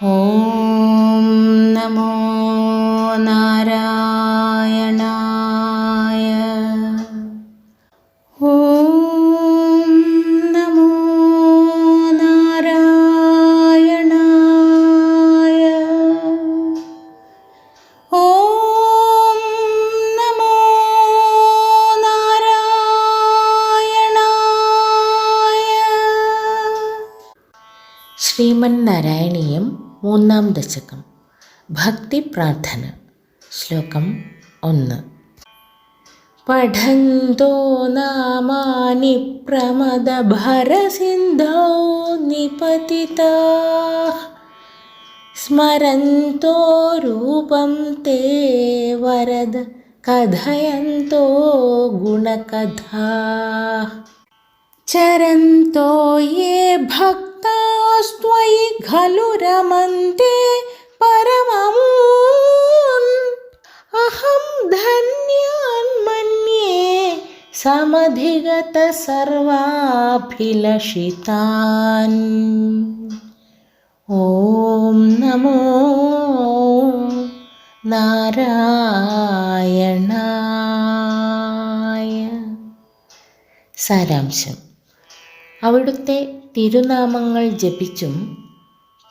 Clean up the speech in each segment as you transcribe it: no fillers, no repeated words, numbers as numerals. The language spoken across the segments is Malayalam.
ഓം നമോ നാരായണായ. ഓം നമോ നാരായണായ. ഓം നമോ നാരായണായ. ശ്രീമന്നാരായണീയം മൂന്നാം ദശകം. ഭക്തി പ്രാർത്ഥന. ശ്ലോകം 1. പഠന്തോ നാമാനി പ്രമദഭരസിന്ധോ നിപതിതാഃ സ്മരന്തോ രൂപം തേ വരദ കഥയന്തോ ഗുണകഥാഃ ചരന്തോ യേ ഭക്താസ്ത്വയി ഖലു രമന്തെ പരമമൂൻ അഹം ധന്യാൻ മന്യേ സമധിഗത സർവാഭിലഷിതാൻ. ഓം നമോ നാരായണായ. സാരാംശം. അവിടുത്തെ തിരുനാമങ്ങൾ ജപിച്ചും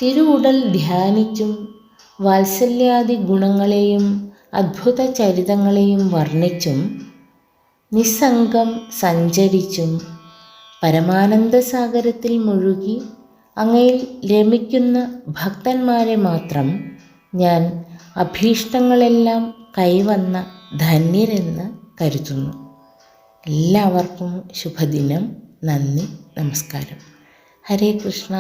തിരുവുടൽ ധ്യാനിച്ചും വാത്സല്യാദി ഗുണങ്ങളെയും അദ്ഭുത ചരിതങ്ങളെയും വർണ്ണിച്ചും നിസ്സംഗം സഞ്ചരിച്ചും പരമാനന്ദസാഗരത്തിൽ മുഴുകി അങ്ങയിൽ രമിക്കുന്ന ഭക്തന്മാരെ മാത്രം ഞാൻ അഭീഷ്ടങ്ങളെല്ലാം കൈവന്ന ധന്യരെന്ന് കരുതുന്നു. എല്ലാവർക്കും ശുഭദിനം. നന്ദി, നമസ്കാരം. ഹരേ കൃഷ്ണ.